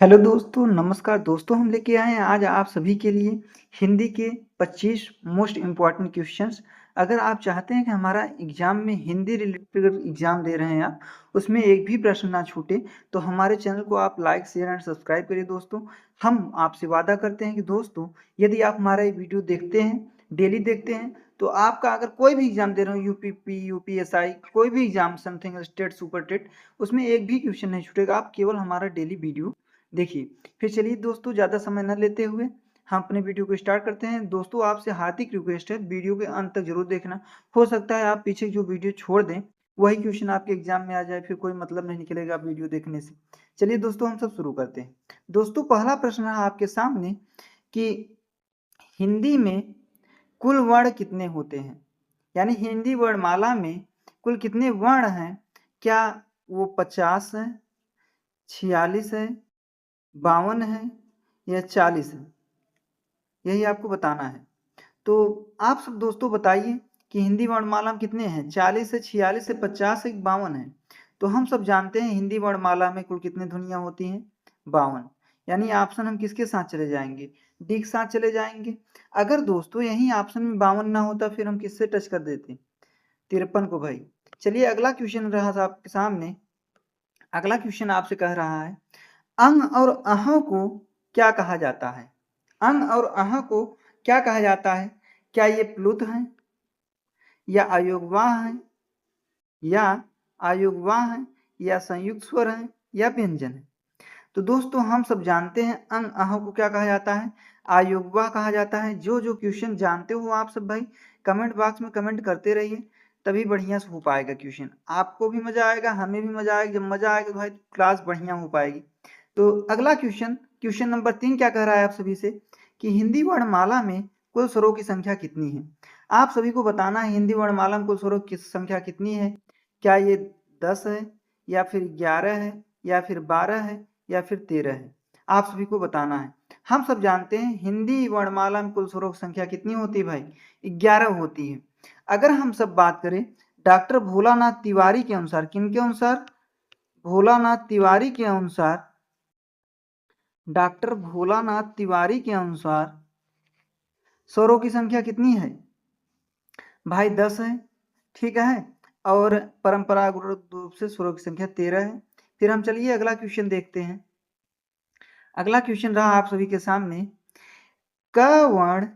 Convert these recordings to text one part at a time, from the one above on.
Hello दोस्तों, नमस्कार दोस्तों। हम लेके आए हैं आज आप सभी के लिए हिंदी के 25 मोस्ट इम्पॉर्टेंट क्वेश्चंस। अगर आप चाहते हैं कि हमारा एग्जाम में हिंदी रिलेटेड एग्जाम दे रहे हैं आप, उसमें एक भी प्रश्न ना छूटे, तो हमारे चैनल को आप लाइक शेयर एंड सब्सक्राइब करिए दोस्तों। हम आपसे वादा करते हैं कि दोस्तों, यदि आप हमारा ये वीडियो देखते हैं, डेली देखते हैं, तो आपका अगर कोई भी एग्जाम दे रहे हो, यूपीपी, यूपीएसआई, कोई भी exam, something state, super TET, उसमें एक भी क्वेश्चन नहीं छूटेगा। आप केवल हमारा डेली वीडियो देखिए। फिर चलिए दोस्तों, ज़्यादा समय न लेते हुए हम अपने वीडियो को स्टार्ट करते हैं। दोस्तों, आपसे हार्दिक रिक्वेस्ट है, वीडियो के अंत तक जरूर देखना। हो सकता है आप पीछे जो वीडियो छोड़ दें, वही क्वेश्चन आपके एग्जाम में आ जाए, फिर कोई मतलब नहीं निकलेगा वीडियो देखने से। चलिए दोस्तों, हम सब शुरू करते हैं। दोस्तों, पहला प्रश्न है आपके सामने कि हिंदी में कुल वर्ण कितने होते हैं, यानी हिंदी वर्णमाला में कुल कितने वर्ण हैं। क्या वो 50 है, 46 है, 52 है या 40 है, यही आपको बताना है। तो आप सब दोस्तों बताइए कि हिंदी वर्णमाला में कितने हैं। 40 है, 46 है, 50 है, 52 है। तो हम सब जानते हैं हिंदी वर्णमाला में कुल कितनी ध्वनियां होती हैं, 52। यानी ऑप्शन हम किसके साथ चले जाएंगे, डी के साथ चले जाएंगे। अगर दोस्तों यही ऑप्शन में 52 ना होता, फिर हम किससे टच कर देते, 53 को भाई। चलिए अगला क्वेश्चन रहा था आपके सामने। अगला क्वेश्चन आपसे कह रहा है, अंग और अह को क्या कहा जाता है। अंग और अह को क्या कहा जाता है। क्या ये प्लुत हैं, या अयोगवाह हैं, या अयोगवाह हैं, या संयुक्त स्वर हैं, या व्यंजन है। तो दोस्तों, हम सब जानते हैं अंग अह को क्या कहा जाता है, अयोगवाह कहा जाता है। जो जो क्वेश्चन जानते हो आप सब भाई कमेंट बॉक्स में कमेंट करते रहिए, तभी बढ़िया से हो पाएगा क्वेश्चन। आपको भी मजा आएगा, हमें भी मजा आएगा। जब मजा आएगा तो भाई क्लास बढ़िया हो पाएगी। तो अगला क्वेश्चन, क्वेश्चन नंबर 3 क्या कह रहा है आप सभी से कि हिंदी वर्णमाला में कुल स्वरों की संख्या कितनी है। आप सभी को बताना है हिंदी वर्णमाला में कुल स्वरों की संख्या कितनी है। क्या ये 10 है, या फिर 11 है, या फिर 12 है, या फिर 13 है। आप सभी को बताना है। हम सब जानते हैं हिंदी वर्णमाला में कुल स्वरों की संख्या कितनी होती है भाई, 11 होती है। अगर हम सब बात करें डॉक्टर भोलानाथ तिवारी के अनुसार, किन के अनुसार, भोलानाथ तिवारी के अनुसार, डॉक्टर भोलानाथ तिवारी के अनुसार स्वरों की संख्या कितनी है भाई, 10 है। ठीक है। और परंपरागत रूप से स्वरों की संख्या 13 है। फिर हम चलिए अगला क्वेश्चन देखते हैं। अगला क्वेश्चन रहा आप सभी के सामने, क वर्ण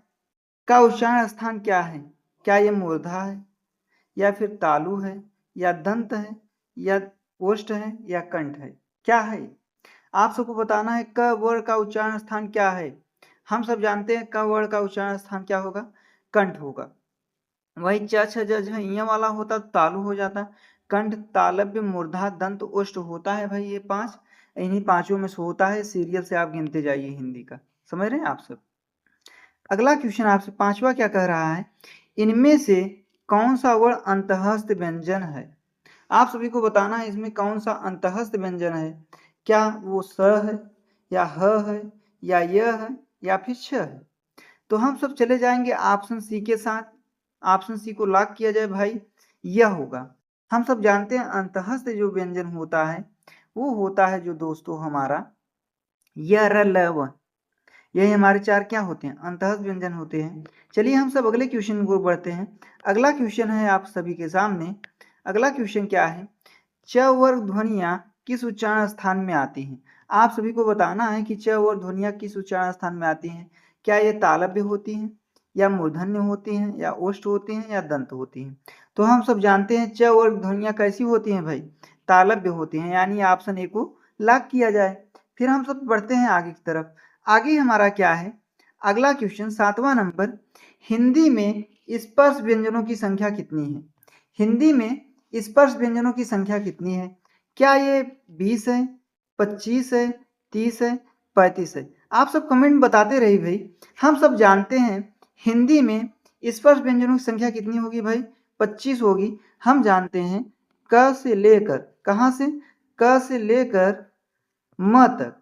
का उच्चारण स्थान क्या है। क्या ये मूर्धा है, या फिर तालु है, या दंत है, या ओष्ठ है, या कंठ है। क्या है, आप सबको बताना है क वर्ण का उच्चारण स्थान क्या है। हम सब जानते हैं क वर्ण का उच्चारण स्थान क्या होगा, कंठ होगा। वही च छ ज झ ञ वाला होता तो तालु हो जाता। कंठ, तालव्य, मूर्धा, दंत, ओष्ठ होता है भाई, ये 5। इन्हीं पांचों में से होता है। सीरियल से आप गिनते जाइए हिंदी का, समझ रहे हैं आप सब। अगला क्वेश्चन आपसे पांचवा क्या कह रहा है, इनमें से कौन सा वर्ण अंतःस्थ व्यंजन है। आप सभी को बताना है इसमें कौन सा अंतःस्थ व्यंजन है। क्या वो स है, या ह है, या य है, या फिर छ है। तो हम सब चले जाएंगे ऑप्शन सी के साथ। ऑप्शन सी को लॉक किया जाए भाई, यह होगा। हम सब जानते हैं अंतःस्थ जो व्यंजन होता है वो होता है जो दोस्तों हमारा य र ल व। यही हमारे चार क्या होते हैं, अंतःस्थ व्यंजन होते हैं। चलिए हम सब अगले क्वेश्चन को बढ़ते हैं। अगला क्वेश्चन है आप सभी के सामने। अगला क्वेश्चन क्या है, च वर्ग ध्वनियां किस उच्चारण स्थान में आती हैं। आप सभी को बताना है कि च वर्ग ध्वनियां किस उच्चारण स्थान में आती हैं। क्या ये तालव्य होती हैं, या मूर्धन्य होती हैं, या ओष्ठ होती हैं, या दंत होती हैं। तो हम सब जानते हैं च वर्ग ध्वनियां कैसी होती हैं भाई, तालव्य होती हैं। यानी ऑप्शन ए को लॉक किया जाए। फिर हम सब बढ़ते हैं आगे की तरफ। आगे हमारा क्या है, अगला क्वेश्चन 7वां नंबर, हिंदी में स्पर्श व्यंजनों की संख्या कितनी है। हिंदी में स्पर्श व्यंजनों की संख्या कितनी है। क्या ये 20 है, 25 है, 30 है, 35 है। आप सब कमेंट बताते रहिए भाई। हम सब जानते हैं हिंदी में स्पर्श व्यंजनों की संख्या कितनी होगी भाई, 25 होगी। हम जानते हैं क से लेकर, कहाँ से, क से लेकर म तक,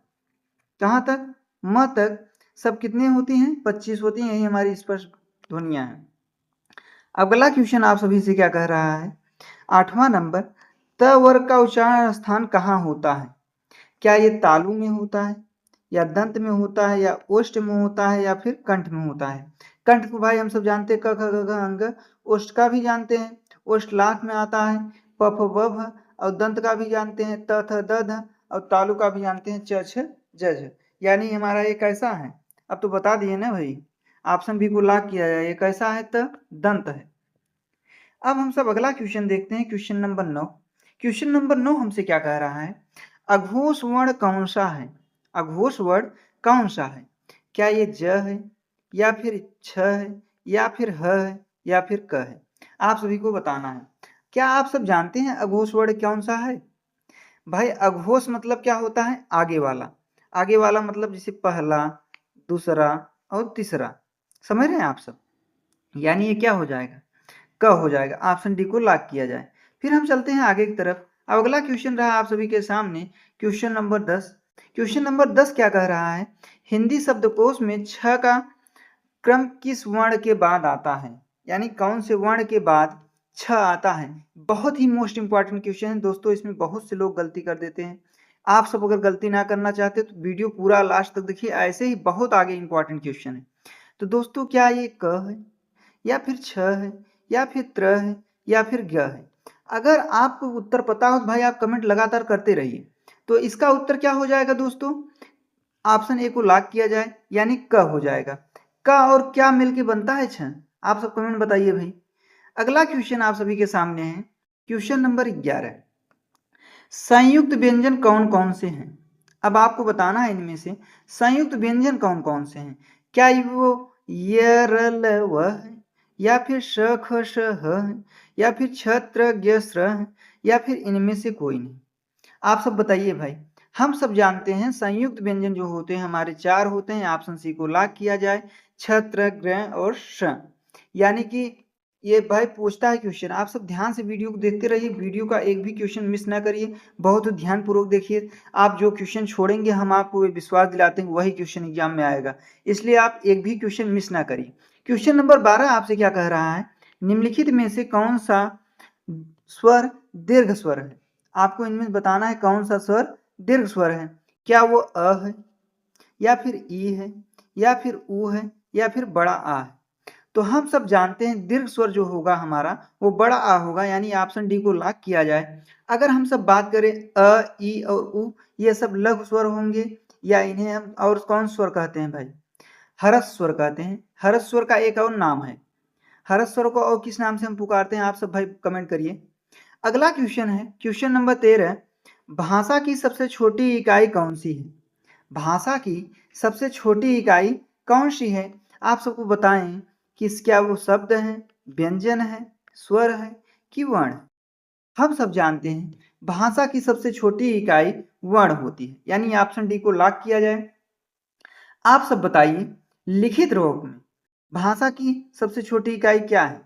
कहाँ तक, म तक सब कितनी होती हैं, 25 होती हैं। यही हमारी स्पर्श ध्वनियां हैं। अगला क्वेश्चन आप सभी से क्या कह रहा है, 8वां नंबर, त वर्ग का उच्चारण स्थान कहाँ होता है। क्या ये तालु में होता है, या दंत में होता है या ओष्ठ में होता है या फिर कंठ में होता है। कंठ को भाई हम सब जानते हैं क ख ग घ अंग। ओष्ठ का भी जानते हैं, ओष्ठ लाख में आता है। प फ ब भ। और दंत का भी जानते हैं त थ द ध। और तालु का भी जानते हैं च छ ज झ। यानी हमारा ये कैसा है, अब तो बता दिए ना भाई, ऑप्शन बी को लॉक किया जाए। ये कैसा है, त दंत है। अब हम सब अगला क्वेश्चन देखते हैं, क्वेश्चन नंबर 9। क्वेश्चन नंबर 9 हमसे क्या कह रहा है, अघोष वर्ण कौन सा है? अघोष वर्ण कौन सा है? क्या ये ज है या फिर छ है या फिर ह है या फिर क है? आप सभी को बताना है। क्या आप सब जानते हैं अघोष वर्ण कौन सा है? भाई अघोष मतलब क्या होता है, आगे वाला। आगे वाला मतलब जैसे पहला, दूसरा और तीसरा। समझ रहे हैं आप सब? यानी ये क्या हो जाएगा, क हो जाएगा। ऑप्शन डी को लॉक किया जाए। फिर हम चलते हैं आगे की तरफ। अब अगला क्वेश्चन रहा आप सभी के सामने, क्वेश्चन नंबर 10। क्वेश्चन नंबर 10 क्या कह रहा है, हिंदी शब्दकोश में छ का क्रम किस वर्ण के बाद आता है? यानी कौन से वर्ण के बाद छ आता है? बहुत ही मोस्ट इंपॉर्टेंट क्वेश्चन है दोस्तों, इसमें बहुत से लोग गलती कर देते हैं। आप सब अगर गलती ना करना चाहते तो वीडियो पूरा लास्ट तक देखिए, ऐसे ही बहुत आगे इंपॉर्टेंट क्वेश्चन है। तो दोस्तों क्या ये क है या फिर छ है या फिर त्र है या फिर ग है? अगर आपको उत्तर पता हो तो भाई आप कमेंट लगातार करते रहिए। तो इसका उत्तर क्या हो जाएगा दोस्तों, ऑप्शन ए को लॉक किया जाए, यानी क हो जाएगा। क और क्या मिलके बनता है छ? आप सब कमेंट बताइए भाई। अगला क्वेश्चन आप सभी के सामने है, क्वेश्चन नंबर 11। संयुक्त व्यंजन कौन कौन से हैं? अब आपको बताना है इनमें से संयुक्त व्यंजन कौन कौन से हैं। क्या वो य र ल व है या फिर श ख श ह है या फिर छ त्र ज्ञ स्र है या फिर इनमें से कोई नहीं? आप सब बताइए भाई। हम सब जानते हैं संयुक्त व्यंजन जो होते हैं हमारे 4 होते हैं। ऑप्शन सी को लॉक किया जाए, छ त्र ग्र और श। यानी कि ये भाई पूछता है क्वेश्चन, आप सब ध्यान से वीडियो को देखते रहिए, वीडियो का एक भी क्वेश्चन मिस ना करिए, बहुत ध्यानपूर्वक देखिए। आप जो क्वेश्चन छोड़ेंगे हम आपको विश्वास दिलाते हैं वही क्वेश्चन एग्जाम में आएगा, इसलिए आप एक भी क्वेश्चन मिस ना करिए। क्वेश्चन नंबर 12 आपसे क्या कह रहा है, निम्नलिखित में से कौन सा स्वर दीर्घ स्वर है? आपको इनमें बताना है कौन सा स्वर दीर्घ स्वर है। क्या वो अ है या फिर ई है या फिर ऊ है या फिर बड़ा आ है? तो हम सब जानते हैं दीर्घ स्वर जो होगा हमारा वो बड़ा आ होगा, यानी ऑप्शन डी को लॉक किया जाए। अगर हम सब बात करें अ, ई और उ, ये सब लघु स्वर होंगे, या इन्हें हम और कौन स्वर कहते हैं भाई, हरस स्वर कहते हैं। हरस स्वर का एक और नाम है। हरस स्वर को और किस नाम से हम पुकारते हैं, आप सब भाई कमेंट करिए। अगला क्वेश्चन है क्वेश्चन नंबर 13। भाषा की सबसे छोटी इकाई कौन सी है? भाषा की सबसे छोटी इकाई कौन सी है? आप सबको बताएं कि क्या वो शब्द है, व्यंजन है, स्वर है कि वर्ण है? हम सब जानते हैं भाषा की सबसे छोटी इकाई वर्ण होती है, यानी ऑप्शन डी को लॉक किया जाए। आप सब बताइए लिखित रूप में भाषा की सबसे छोटी इकाई क्या है?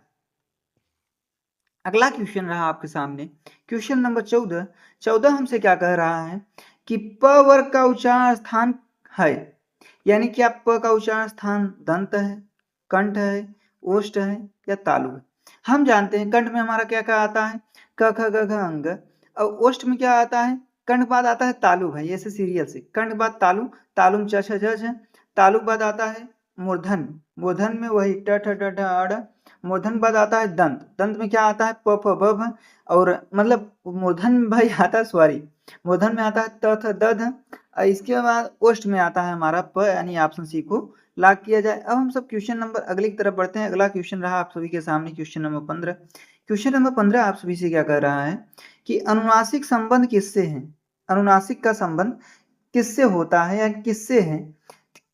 अगला क्वेश्चन रहा आपके सामने, क्वेश्चन नंबर 14। 14 हमसे क्या कह रहा है कि प वर्ग का उच्चारण स्थान है, यानी क्या प का उच्चारण स्थान दंत है, कंठ है, ओष्ठ है या तालु है? हम जानते हैं कंठ में हमारा क्या क्या आता है, क ख ग घ अंग। और ओष्ठ में क्या आता है, कंठ बाद आता है तालु। भाई ऐसे सीरियल से कंठ बाद तालु, तालु में च छ झ झ। तालु बाद आता है मूर्धन, मूर्धन में वही ट ठ ड ढ अ। मूर्धन बाद आता है दंत, दंत में क्या आता है प फ ब भ। और मतलब मूर्धन में भाई आता है, सॉरी, मूर्धन में आता है त थ द ध। इसके बाद ओष्ठ में आता है हमारा प, यानी ऑप्शन सी को लॉक किया जाए। अब हम सब क्वेश्चन नंबर अगले की तरफ बढ़ते हैं। अगला क्वेश्चन रहा आप सभी के सामने, क्वेश्चन नंबर 15। क्वेश्चन नंबर 15 आप सभी से क्या कह रहा है कि अनुनासिक संबंध किससे है? अनुनासिक का संबंध किससे होता है या किससे है?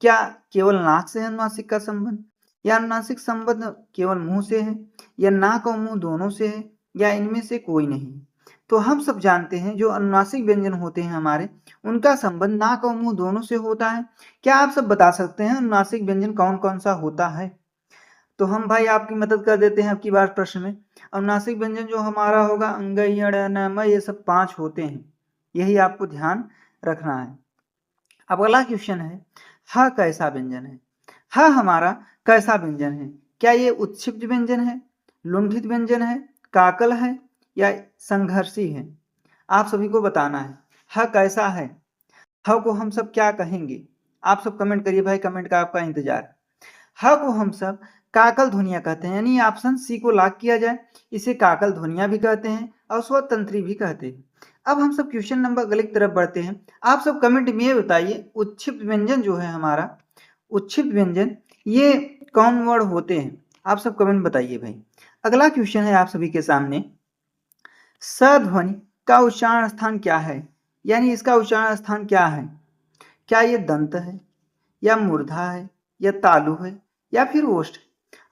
क्या केवल नाक से है अनुनासिक का संबंध, या अनुनासिक संबंध केवल मुंह से है, या नाक और मुंह दोनों से है, या इनमें से कोई नहीं? तो हम सब जानते हैं जो अनुनासिक व्यंजन होते हैं हमारे, उनका संबंध नाक और मुंह दोनों से होता है। क्या आप सब बता सकते हैं अनुनासिक व्यंजन कौन कौन सा होता है? तो हम भाई आपकी मदद कर देते हैं अब की बार प्रश्न में। अनुनासिक व्यंजन जो हमारा होगा अंग, यण, न, म, ये सब 5 होते हैं, यही आपको ध्यान रखना है। अब अगला क्वेश्चन है, ह कैसा व्यंजन है? ह हमारा कैसा व्यंजन है? क्या ये उत्क्षिप्त व्यंजन है, लुंठित व्यंजन है, काकल है या संघर्षी है? आप सभी को बताना है ह कैसा है। ह को हम सब क्या कहेंगे? आप सब कमेंट करिए भाई, कमेंट का आपका इंतजार। ह को हम सब काकल ध्वनियां कहते हैं, यानी ऑप्शन सी को लॉक किया जाए। इसे काकल ध्वनियां भी कहते हैं और स्वतंत्री भी कहते हैं। अब हम सब क्वेश्चन नंबर अगले की तरफ बढ़ते हैं। आप सब कमेंट में ये बताइए, उत्क्षिप्त व्यंजन जो है हमारा, उत्क्षिप्त व्यंजन ये कौन वर्ड होते हैं? आप सब कमेंट बताइए भाई। अगला क्वेश्चन है आप सभी के सामने, स ध्वनि का उच्चारण स्थान क्या है? यानी इसका उच्चारण स्थान क्या है? क्या ये दंत है, या मूर्धा है, या तालु है, या फिर ओष्ठ?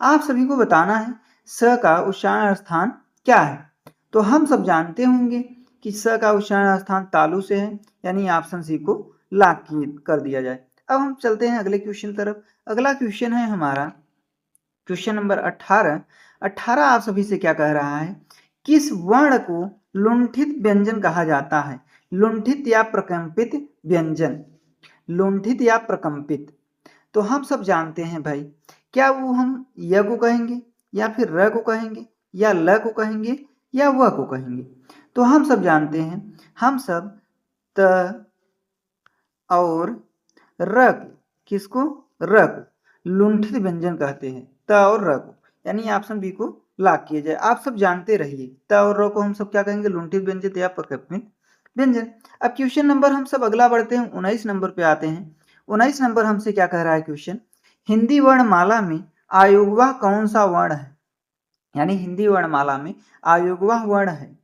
आप सभी को बताना है स का उच्चारण स्थान क्या है। तो हम सब जानते होंगे कि स का उच्चारण स्थान तालु से है, यानी ऑप्शन सी को लॉक कर दिया जाए। अब हम चलते हैं अगले क्वेश्चन तरफ। अगला क्वेश्चन है हमारा क्वेश्चन नंबर 18। 18 आप सभी से क्या कह रहा है, किस वर्ण को लुंठित व्यंजन कहा जाता है? लुंठित या प्रकंपित व्यंजन, लुंठित या प्रकंपित। तो हम सब जानते हैं भाई, क्या वो हम य को कहेंगे, या फिर र को कहेंगे, या ल को कहेंगे, या व को कहेंगे? तो हम सब जानते हैं, हम सब त और र को, किसको? र को लुंठित व्यंजन कहते हैं, त और र को, यानी ऑप्शन बी को लॉक किया जाए। आप सब जानते रहिए, त और र को हम सब क्या कहेंगे? लुंठित व्यंजन या प्रकंपित व्यंजन। अब क्वेश्चन नंबर हम सब अगला बढ़ते हैं, 19 नंबर पे आते हैं। 19 नंबर हमसे क्या कह रहा है क्वेश्चन, हिंदी वर्णमाला में आयोगवाह कौन सा वर्ण है? यानी हिंदी वर्णमाला में आयोगवाह वर्ण है,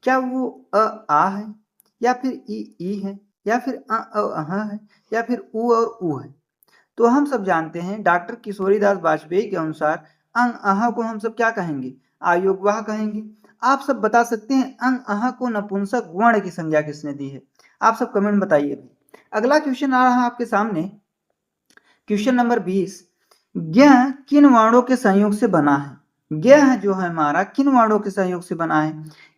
क्या वो आ है, या फिर ई है, या फिर अह है, या फिर उ और ऊ है? तो हम सब जानते हैं डॉक्टर किशोरीदास वाजपेयी के अनुसार अंग अह को हम सब क्या कहेंगे? आयोगवाह कहेंगे। आप सब बता सकते हैं अंग अह को नपुंसक वर्ण की संज्ञा किसने दी है? आप सब कमेंट बताइए। अगला क्वेश्चन आ रहा है आपके सामने, क्वेश्चन नंबर 20। ज्ञ किन वर्णों के संयोग से बना है? ज्ञ जो है हमारा किन वर्णों के संयोग से बना है?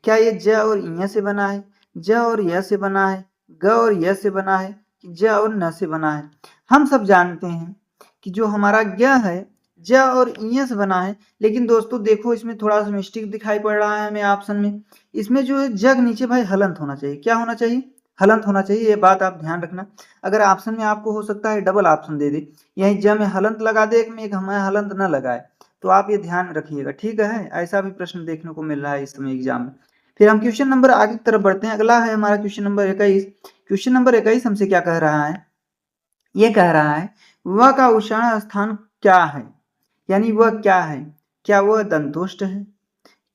क्या ये ज और इ से बना है, ज और य से बना है, ग और य से बना है, कि ज और न से बना है? हम सब जानते हैं कि जो हमारा ज्ञ है ज और इ से बना है, लेकिन दोस्तों देखो इसमें थोड़ा सा मिस्टेक दिखाई पड़ रहा है हमें ऑप्शन में। इसमें जो है जग नीचे भाई हलंत होना चाहिए। क्या होना चाहिए? हलंत होना चाहिए, ये बात आप ध्यान रखना। अगर ऑप्शन में आपको हो सकता है डबल ऑप्शन दे दे, यही ज में हलंत लगा दे, एक में एक हमें हलंत न लगाए, तो आप ये ध्यान रखिएगा, ठीक है? ऐसा भी प्रश्न देखने को मिल रहा है इस समय एग्जाम में। फिर हम क्वेश्चन नंबर आगे की तरफ बढ़ते हैं। अगला है हमारा क्वेश्चन नंबर 21। क्वेश्चन नंबर 21 हमसे क्या कह रहा है, ये कह रहा है व का उच्चारण स्थान क्या है? यानी वह क्या है? क्या वह दंतोष्ठ है,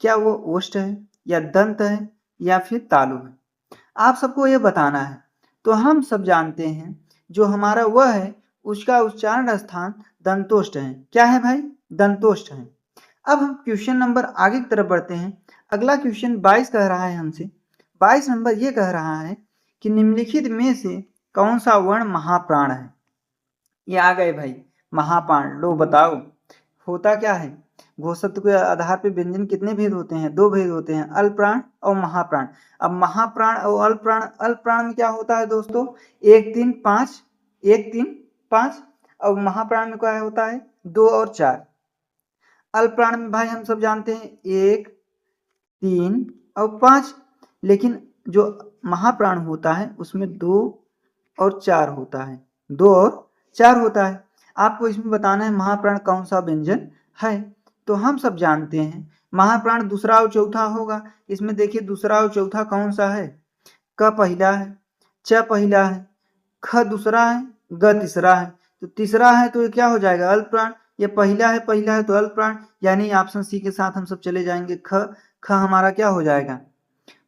क्या वो ओष्ठ है, या दंत है, या फिर तालु है? आप सबको ये बताना है। तो हम सब जानते हैं जो हमारा वह है उसका उच्चारण स्थान दंतोष्ठ है। क्या है भाई? दंतोष्ठ है। अब हम क्वेश्चन नंबर आगे की तरफ बढ़ते हैं। अगला क्वेश्चन 22 कह रहा है हमसे, 22 नंबर ये कह रहा है कि निम्नलिखित में से कौन सा वर्ण महाप्राण है? ये आ गए भाई महाप्राण, लो बताओ होता क्या है? घोषत्व के आधार पे व्यंजन कितने भेद होते हैं? दो भेद होते हैं, अल्पप्राण और महाप्राण। अब महाप्राण और अल्पप्राण, अल्पप्राण में क्या होता है दोस्तों? 1 3 5, 1 3 5, और महाप्राण में क्या होता है? 2 और 4। अल्पप्राण में भाई हम सब जानते हैं 1 3 और 5, लेकिन जो महाप्राण होता है उसमें 2 और 4 होता है, 2 और 4 होता है। आपको इसमें बताना है महाप्राण कौन सा व्यंजन है। तो हम सब जानते हैं महाप्राण दूसरा और चौथा होगा। इसमें देखिए दूसरा और चौथा कौन सा है? क पहला है, च पहला है, ख दूसरा है, ग तीसरा है। तो तीसरा है तो ये क्या हो जाएगा? अल्पप्राण। ये पहला है तो अल्पप्राण, यानी ऑप्शन सी के साथ हम सब चले जाएंगे। ख, ख हमारा क्या हो जाएगा?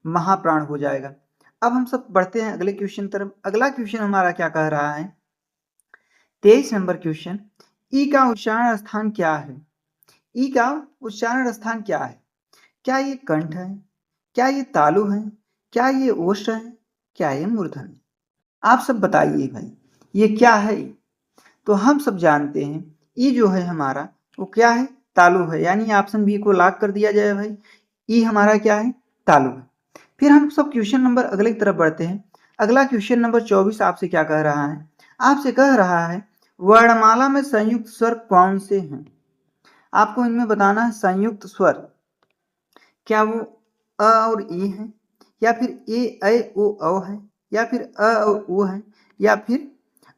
महाप्राण हो जाएगा। अब हम सब बढ़ते हैं अगले क्वेश्चन तरफ। अगला क्वेश्चन हमारा क्या कह रहा है, 23 नंबर क्वेश्चन, ई का उच्चारण स्थान क्या है? ई का उच्चारण स्थान क्या है? क्या ये कंठ है, क्या ये तालु है, क्या ये ओष्ठ है, क्या ये मूर्धन है? आप सब बताइए भाई ये क्या है? तो हम सब जानते हैं ई जो है हमारा वो क्या है? तालु है, यानी ऑप्शन बी को लॉक कर दिया जाए भाई। ई हमारा क्या है? तालु है। फिर हम सब क्वेश्चन नंबर अगले की तरफ बढ़ते हैं। अगला क्वेश्चन नंबर 24 आपसे क्या कह रहा है? आपसे कह रहा है वर्णमाला में संयुक्त स्वर कौन से हैं? आपको इनमें बताना है संयुक्त स्वर। क्या वो अ और ई है, या फिर ए ऐ ओ औ है, या फिर अ और उ है, या फिर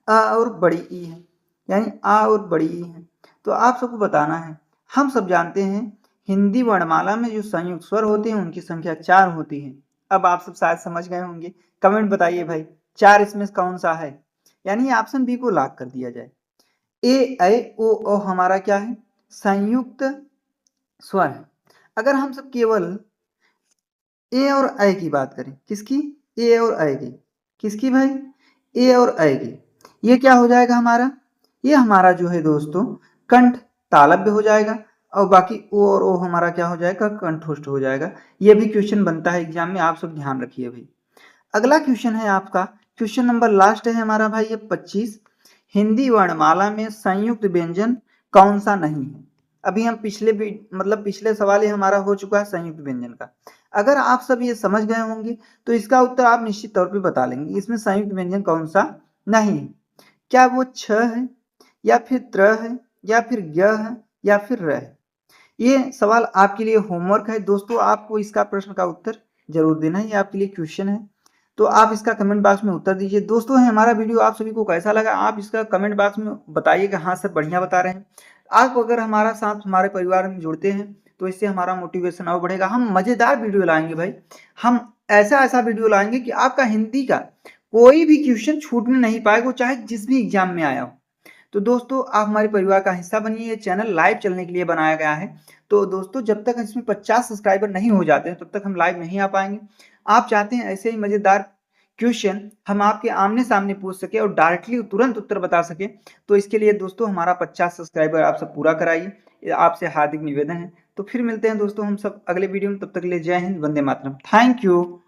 अ और बड़ी ई है, यानी आ और बड़ी ई है। तो आप सबको बताना है, हम सब जानते हैं हिंदी वर्णमाला में जो संयुक्त स्वर होते हैं उनकी संख्या 4 होती है। अब आप सब शायद समझ गए होंगे, कमेंट बताइए भाई 4 इसमें कौन सा है, यानी ऑप्शन बी को लॉक कर दिया जाए। ए ऐ ओ औ हमारा क्या है, संयुक्त स्वर है। अगर हम सब केवल ए और ऐ की बात करें, किसकी, ए और ऐ की, किसकी भाई, ए और ऐ की, ये क्या हो जाएगा हमारा, ये हमारा जो है दोस्तों कंठ तालव्य हो जाएगा और बाकी ओ और ओ हमारा क्या हो जाएगा, कंठोष्ठ हो जाएगा। ये भी क्वेश्चन बनता है एग्जाम में, आप सब ध्यान रखिए भाई। अगला क्वेश्चन है आपका, क्वेश्चन नंबर लास्ट है हमारा भाई ये 25, हिंदी वर्णमाला में संयुक्त व्यंजन कौन सा नहीं है। अभी हम पिछले भी मतलब पिछले सवाल ही हमारा हो चुका है संयुक्त व्यंजन का। अगर आप सब ये समझ गए होंगे तो इसका उत्तर आप निश्चित तौर पे बता लेंगे, इसमें संयुक्त व्यंजन कौन सा नहीं है। क्या वो छ है, या फिर त्र है, या फिर ग है, या फिर र है। ये सवाल आपके लिए होमवर्क है दोस्तों, आपको इसका प्रश्न का उत्तर जरूर देना है, ये आपके लिए क्वेश्चन है। तो आप इसका कमेंट बॉक्स में उत्तर दीजिए। दोस्तों हमारा वीडियो आप सभी को कैसा लगा, आप इसका कमेंट बॉक्स में बताइएगा। हाँ सर बढ़िया बता रहे हैं। आप अगर हमारा साथ हमारे परिवार में जुड़ते हैं तो इससे हमारा मोटिवेशन और बढ़ेगा। हम मजेदार वीडियो लाएंगे भाई, हम ऐसा ऐसा वीडियो लाएंगे कि आपका हिंदी का कोई भी क्वेश्चन छूटने नहीं पाएगा, वो चाहे जिस भी एग्जाम में आया हो। तो दोस्तों आप हमारे परिवार का हिस्सा बनिए, ये चैनल लाइव चलने के लिए बनाया गया है। तो दोस्तों जब तक इसमें 50 सब्सक्राइबर नहीं हो जाते हैं तब तक हम लाइव नहीं आ पाएंगे। आप चाहते हैं ऐसे ही मजेदार क्वेश्चन हम आपके आमने सामने पूछ सके और डायरेक्टली तुरंत उत्तर बता सके, तो इसके लिए दोस्तों हमारा 50 सब्सक्राइबर आप सब पूरा कराइए, ये आपसे हार्दिक निवेदन है। तो फिर मिलते हैं दोस्तों हम सब अगले वीडियो में, तब तक के लिए जय हिंद, वंदे मातरम, थैंक यू।